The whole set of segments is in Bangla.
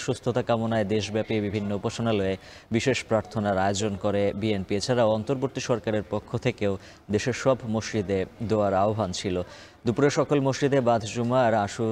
সুস্থতা কামনায় দেশব্যাপী বিভিন্ন উপাসনালয়ে বিশেষ প্রার্থনার আয়োজন করে বিএনপি। এছাড়াও অন্তর্বর্তী সরকারের পক্ষ থেকেও দেশের সব মসজিদে দোয়ার আহ্বান ছিল। দুপুরে সকল মসজিদে বাদ জুমা আর আশু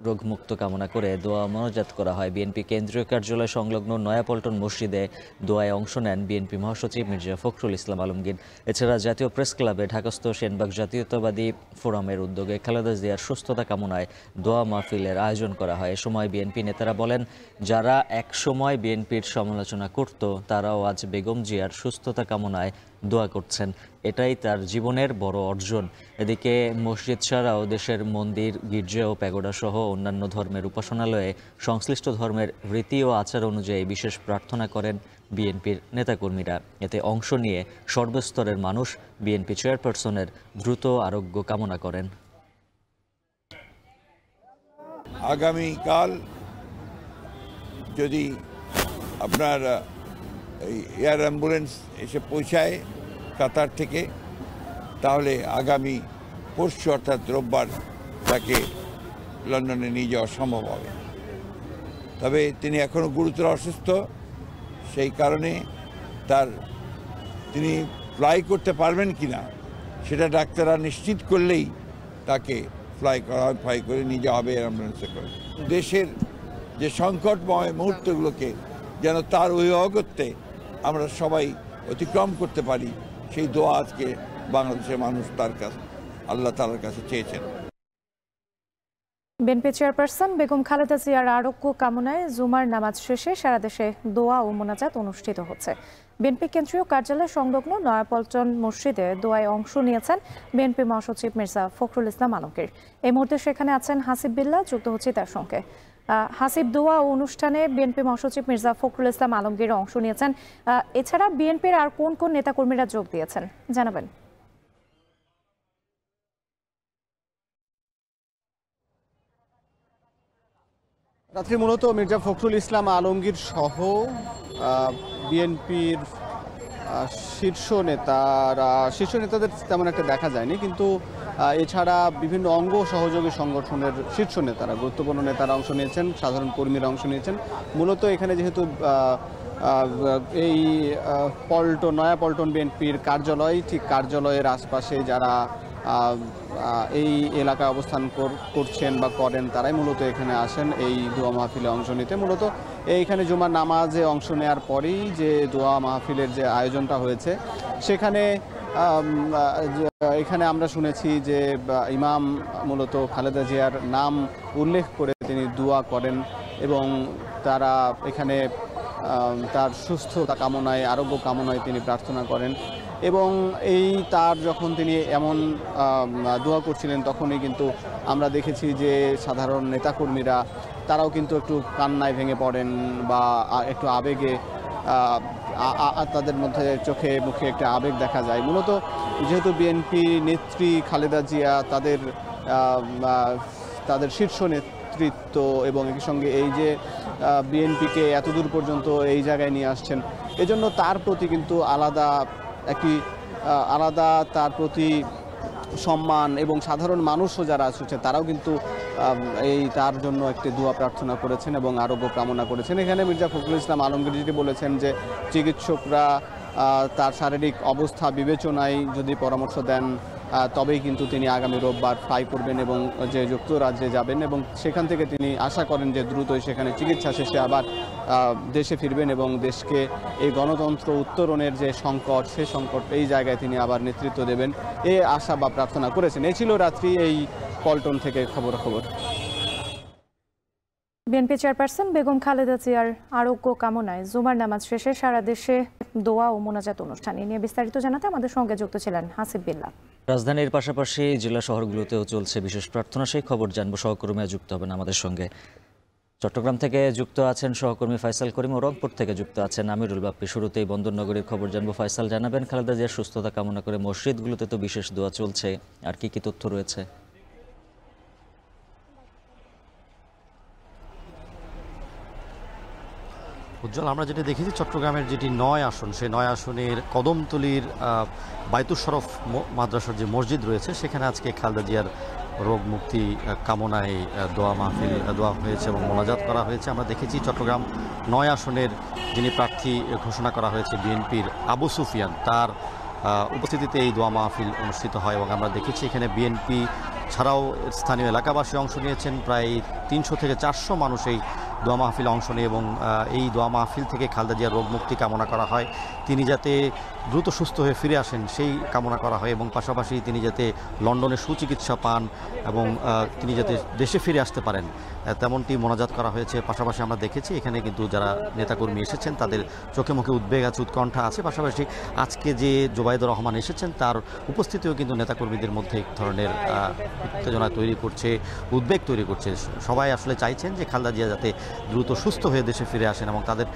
রোগমুক্ত কামনা করে দোয়া মোনাজাত করা হয়। বিএনপি কেন্দ্রীয় কার্যালয় সংলগ্ন নয়াপল্টন মসজিদে দোয়ায় অংশ নেন বিএনপি মহাসচিব মির্জা ফখরুল ইসলাম আলমগীর। এছাড়া জাতীয় প্রেস ক্লাবে ঢাকাস্থ সেনবাগ জাতীয়তাবাদী ফোরামের উদ্যোগে খালেদা জিয়ার সুস্থতা কামনায় দোয়া মাহফিলের আয়োজন করা হয়। এ সময় বিএনপি নেতারা বলেন, যারা একসময় বিএনপির সমালোচনা করত তারাও আজ বেগম জিয়ার সুস্থতা কামনায় দোয়া করছেন। এটাই তার জীবনের বড় অর্জন। এদিকে মসজিদ ছাড়াও দেশের মন্দির, গির্জা ও প্যাগোডা সহ অন্যান্য ধর্মের উপাসনালয়ে সংশ্লিষ্ট ধর্মের রীতি ও আচার অনুযায়ী বিশেষ প্রার্থনা করেন বিএনপির নেতাকর্মীরা। এতে অংশ নিয়ে সর্বস্তরের মানুষ বিএনপি চেয়ারপারসনের দ্রুত আরোগ্য কামনা করেন। আগামীকাল যদি আপনার এয়ার অ্যাম্বুলেন্স এসে পৌঁছায় কাতার থেকে, তাহলে আগামী পরশু অর্থাৎ রোববার তাকে লন্ডনে নিয়ে যাওয়া সম্ভব হবে। তবে তিনি এখনও গুরুতর অসুস্থ, সেই কারণে তিনি ফ্লাই করতে পারবেন কিনা সেটা ডাক্তাররা নিশ্চিত করলেই তাকে ফ্লাই করে নিয়ে যাওয়া হবে অ্যাম্বুলেন্সে করে। দেশের যে সংকটময় মুহূর্তগুলোকে যেন তার অভিভাবকত্বে আমরা সবাই অতিক্রম করতে পারি, সেই দোয়া আজকে বাংলাদেশের মানুষ তার কাছে আল্লাহ তাআলার কাছে চেয়েছেন। বিএনপি চেয়ারপারসন বেগম খালেদা জিয়ার আরোগ্য কামনায় জুমার নামাজ শেষে সারা দেশে দোয়া ও মোনাজাত অনুষ্ঠিত হচ্ছে। বিএনপি কেন্দ্রীয় কার্যালয় সংলগ্ন নয়াপল্টন মসজিদে দোয়ায় অংশ নিয়েছেন বিএনপি মহাসচিব মির্জা ফখরুল ইসলাম আলমগীর। এই মুহূর্তে সেখানে আছেন হাসিব বিল্লাহ, যুক্ত হচ্ছে তার সঙ্গে। হাসিব, দোয়া অনুষ্ঠানে বিএনপি মহাসচিব মির্জা ফখরুল ইসলাম আলমগীর অংশ নিয়েছেন। এছাড়া বিএনপির আর কোন কোন নেতাকর্মীরা যোগ দিয়েছেন জানাবেন? রাত্রি মূলত মির্জা ফখরুল ইসলাম আলমগীর সহ বিএনপির শীর্ষ নেতাদের তেমন একটা দেখা যায়নি, কিন্তু এছাড়া বিভিন্ন অঙ্গ সহযোগী সংগঠনের শীর্ষ নেতারা, গুরুত্বপূর্ণ নেতারা অংশ নিয়েছেন, সাধারণ কর্মীরা অংশ নিয়েছেন। মূলত এখানে যেহেতু এই নয়াপল্টন বিএনপির কার্যালয়, ঠিক কার্যালয়ের আশপাশে যারা এই এলাকায় অবস্থান করছেন বা করেন তারাই মূলত এখানে আসেন এই দোয়া মাহফিলে অংশ নিতে। মূলত এইখানে জুমার নামাজে অংশ নেওয়ার পরেই যে দোয়া মাহফিলের যে আয়োজনটা হয়েছে সেখানে এখানে আমরা শুনেছি যে ইমাম মূলত খালেদা জিয়ার নাম উল্লেখ করে তিনি দোয়া করেন এবং তারা এখানে তার সুস্থতা কামনায়, আরোগ্য কামনায় তিনি প্রার্থনা করেন। এবং তার যখন তিনি এমন দোয়া করছিলেন তখনই কিন্তু আমরা দেখেছি যে সাধারণ নেতাকর্মীরা তারাও কিন্তু একটু কান্নায় ভেঙে পড়েন বা একটু আবেগে, তাদের মধ্যে চোখে মুখে একটা আবেগ দেখা যায়। মূলত যেহেতু বিএনপি নেত্রী খালেদা জিয়া তাদের শীর্ষ নেতৃত্ব এবং একই সঙ্গে এই যে বিএনপিকে এতদূর পর্যন্ত এই জায়গায় নিয়ে আসছেন, এজন্য তার প্রতি কিন্তু আলাদা তার প্রতি সম্মান এবং সাধারণ মানুষও যারা আসছে তারাও কিন্তু তার জন্য একটি দোয়া প্রার্থনা করেছেন এবং আরোগ্য কামনা করেছেন। এখানে মির্জা ফখরুল ইসলাম আলমগীর যেটি বলেছেন যে চিকিৎসকরা তার শারীরিক অবস্থা বিবেচনায় যদি পরামর্শ দেন তবেই কিন্তু তিনি আগামী রোববার ফ্লাই করবেন এবং যে যুক্তরাজ্যে যাবেন এবং সেখান থেকে তিনি আশা করেন যে দ্রুতই সেখানে চিকিৎসা শেষে আবার দেশে ফিরবেন এবং দেশকে এই গণতন্ত্র উত্তরণের যে সংকট, সে সংকট এই জায়গায় তিনি আবার নেতৃত্ব দেবেন এই আশা বা প্রার্থনা করেছেন। এই ছিল রাত্রি এই পল্টন থেকে খবর। বিএনপি চেয়ারপারসন বেগম খালেদা জিয়ার আরোগ্য কামনায় জুমার নামাজ শেষে সারা দেশে দোয়া ও মোনাজাত অনুষ্ঠান নিয়ে বিস্তারিত জানাতে আমাদের সঙ্গে যুক্ত ছিলেন হাসিব বিল্লাহ। রাজধানীর পাশাপাশি জেলা শহরগুলোতেও চলছে বিশেষ প্রার্থনা, সেই খবর জানবো। সহকর্মীরা যুক্ত হবেন আমাদের সঙ্গে। চট্টগ্রাম থেকে যুক্ত আছেন সহকর্মী ফয়সাল করিম ও রংপুর থেকে যুক্ত আছেন আমিরুল বাপ্পি। শুরুতেই বন্দরনগরীর খবর জানবো। ফয়সাল, জানাবেন খালেদা জিয়ার সুস্থতা কামনা করে মসজিদগুলোতে তো বিশেষ দোয়া চলছে, আর কি তথ্য রয়েছে? উজ্জ্বল, আমরা যেটা দেখেছি চট্টগ্রামের যেটি ৯ আসন, সেই ৯ আসনের কদমতলীর বায়তুস শরফ মাদ্রাসার যে মসজিদ রয়েছে সেখানে আজকে খালেদা জিয়ার রোগ মুক্তি কামনায় দোয়া মাহফিল দোয়া হয়েছে এবং মোনাজাত করা হয়েছে। আমরা দেখেছি চট্টগ্রাম ৯ আসনের যিনি প্রার্থী ঘোষণা করা হয়েছে বিএনপির আবু সুফিয়ান, তার উপস্থিতিতে এই দোয়া মাহফিল অনুষ্ঠিত হয় এবং আমরা দেখেছি এখানে বিএনপি ছাড়াও স্থানীয় এলাকাবাসী অংশ নিয়েছেন। প্রায় ৩০০ থেকে ৪০০ মানুষ এই দোয়া মাহফিলে অংশ নিয়ে এবং এই দোয়া মাহফিল থেকে খালেদা জিয়ার রোগ মুক্তি কামনা করা হয়, তিনি যাতে দ্রুত সুস্থ হয়ে ফিরে আসেন সেই কামনা করা হয় এবং পাশাপাশি তিনি যাতে লন্ডনে সুচিকিৎসা পান এবং তিনি যাতে দেশে ফিরে আসতে পারেন তেমনটি মোনাজাত করা হয়েছে। পাশাপাশি আমরা দেখেছি এখানে কিন্তু যারা নেতাকর্মী এসেছেন তাদের চোখে মুখে উদ্বেগ আছে, উৎকণ্ঠা আছে। পাশাপাশি আজকে যে জোবাইদুর রহমান এসেছেন তার উপস্থিতিও কিন্তু নেতাকর্মীদের মধ্যে এক ধরনের উত্তেজনা তৈরি করছে, উদ্বেগ তৈরি করছে। সবাই আসলে চাইছেন যে খালেদা জিয়া যাতে দ্রুত সুস্থ হয়ে দেশে ফিরে আসেন এবং তাদের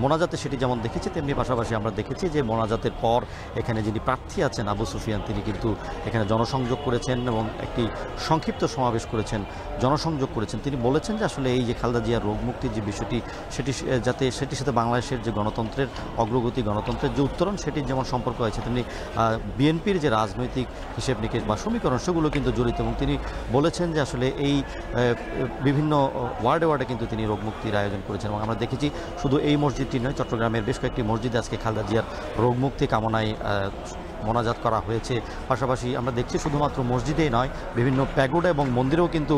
মোনাজাতে সেটি যেমন দেখেছি তেমনি পাশাপাশি আমরা দেখেছি যে মোনাজাতের পর এখানে যিনি প্রার্থী আছেন আবু সুফিয়ান, তিনি কিন্তু এখানে জনসংযোগ করেছেন এবং একটি সংক্ষিপ্ত সমাবেশ করেছেন, জনসংযোগ করেছেন। তিনি বলেছেন যে আসলে এই যে খালেদা জিয়ার রোগ মুক্তির যে বিষয়টি সেটি যাতে সেটির সাথে বাংলাদেশের যে গণতন্ত্রের অগ্রগতি, গণতন্ত্রের যে উত্তরণ সেটির যেমন সম্পর্ক আছে তেমনি বিএনপির যে রাজনৈতিক হিসেব নিকেশ বা সমীকরণ সেগুলো কিন্তু জড়িত এবং তিনি বলেছেন যে আসলে এই বিভিন্ন ওয়ার্ডে ওয়ার্ডে কিন্তু তিনি রোগ মুক্তির আয়োজন করেছেন এবং আমরা দেখেছি শুধু এই মসজিদটি নয়, চট্টগ্রামের বেশ কয়েকটি মসজিদে আজকে খালেদা জিয়ার রোগ মুক্তি কামনায় মোনাজাত করা হয়েছে। পাশাপাশি আমরা দেখছি শুধুমাত্র মসজিদেই নয়, বিভিন্ন প্যাগোডা এবং মন্দিরেও কিন্তু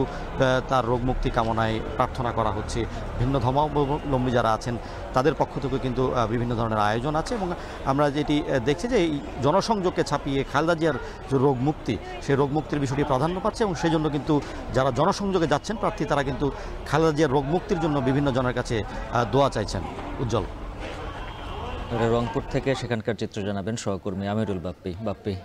তার রোগ মুক্তি কামনায় প্রার্থনা করা হচ্ছে। ভিন্ন ধর্মাবলম্বী যারা আছেন তাদের পক্ষ থেকে কিন্তু বিভিন্ন ধরনের আয়োজন আছে এবং আমরা যেটি দেখছি যে এই জনসংযোগকে ছাপিয়ে খালেদা জিয়ার যে রোগ মুক্তি, সেই রোগ মুক্তির বিষয়টি প্রাধান্য পাচ্ছে এবং সেই জন্য কিন্তু যারা জনসংযোগে যাচ্ছেন প্রার্থী তারা কিন্তু খালেদা জিয়ার রোগ মুক্তির জন্য বিভিন্ন জনের কাছে দোয়া চাইছেন। উজ্জ্বল, রংপুর থেকে সেখানকার চিত্র জানাবেন সহকর্মী আমিরুল বাপ্পি।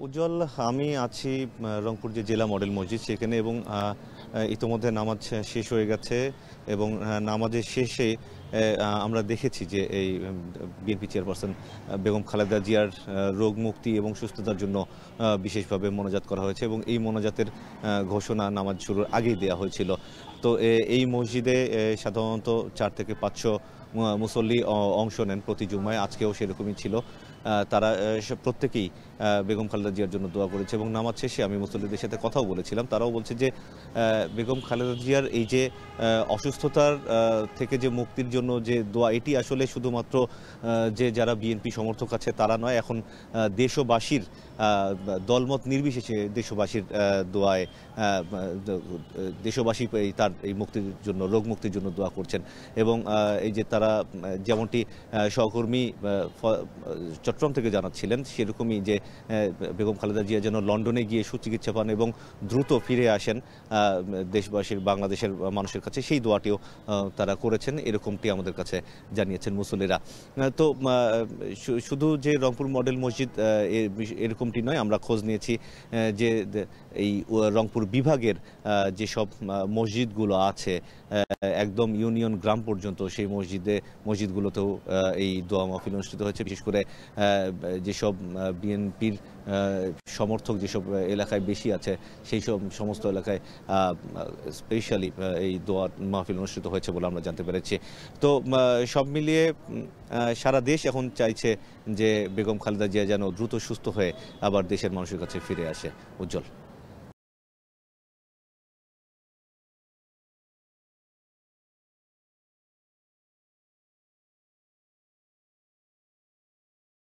উজ্জ্বল, আমি আছি রংপুর যে জেলা মডেল মসজিদ সেখানে এবং ইতোমধ্যে নামাজ শেষ হয়ে গেছে এবং নামাজের শেষে আমরা দেখেছি যে এই বিএনপি চেয়ারপারসন বেগম খালেদা জিয়ার রোগ মুক্তি এবং সুস্থতার জন্য বিশেষভাবে মোনাজাত করা হয়েছে এবং এই মোনাজাতের ঘোষণা নামাজ শুরুর আগেই দেওয়া হয়েছিল। তো এই মসজিদে সাধারণত 400 থেকে 500 মুসল্লি অংশ নেন প্রতি জুমায়, আজকেও সেরকমই ছিল। তারা প্রত্যেকেই বেগম খালেদা জিয়ার জন্য দোয়া করেছে এবং নামাজ শেষে আমি মুসল্লিদের সাথে কথাও বলেছিলাম, তারাও বলছে যে বেগম খালেদা জিয়ার এই যে অসুস্থতার থেকে যে মুক্তির জন্য যে দোয়া, এটি আসলে শুধুমাত্র যে যারা বিএনপি সমর্থক আছে তারা নয়, এখন দেশবাসীর দলমত নির্বিশেষে দেশবাসীর দোয়ায় দেশবাসী তার এই মুক্তির জন্য, রোগ মুক্তির জন্য দোয়া করছেন এবং এই যে তারা যেমনটি সহকর্মী চট্টগ্রাম থেকে জানাচ্ছিলেন সেরকমই যে বেগম খালেদা জিয়া যেন লন্ডনে গিয়ে সুচিকিৎসা পান এবং দ্রুত ফিরে আসেন দেশবাসীর, বাংলাদেশের মানুষের কাছে, সেই দোয়াটিও তারা করেছেন, এরকমটি আমাদের কাছে জানিয়েছেন মুসল্লিরা। তো শুধু যে রংপুর মডেল মসজিদ এরকমটি নয়, আমরা খোঁজ নিয়েছি যে এই রংপুর বিভাগের যেসব মসজিদগুলো আছে একদম ইউনিয়ন গ্রাম পর্যন্ত, সেই মসজিদগুলোতেও এই দোয়া মাহফিল অনুষ্ঠিত হয়েছে। বিশেষ করে যেসব বিএনপির সমর্থক যেসব এলাকায় বেশি আছে সেই সমস্ত এলাকায় স্পেশালি এই দোয়া মাহফিল অনুষ্ঠিত হয়েছে বলে আমরা জানতে পেরেছি। তো সব মিলিয়ে সারা দেশ এখন চাইছে যে বেগম খালেদা জিয়া যেন দ্রুত সুস্থ হয়ে আবার দেশের মানুষের কাছে ফিরে আসে। উজ্জ্বল।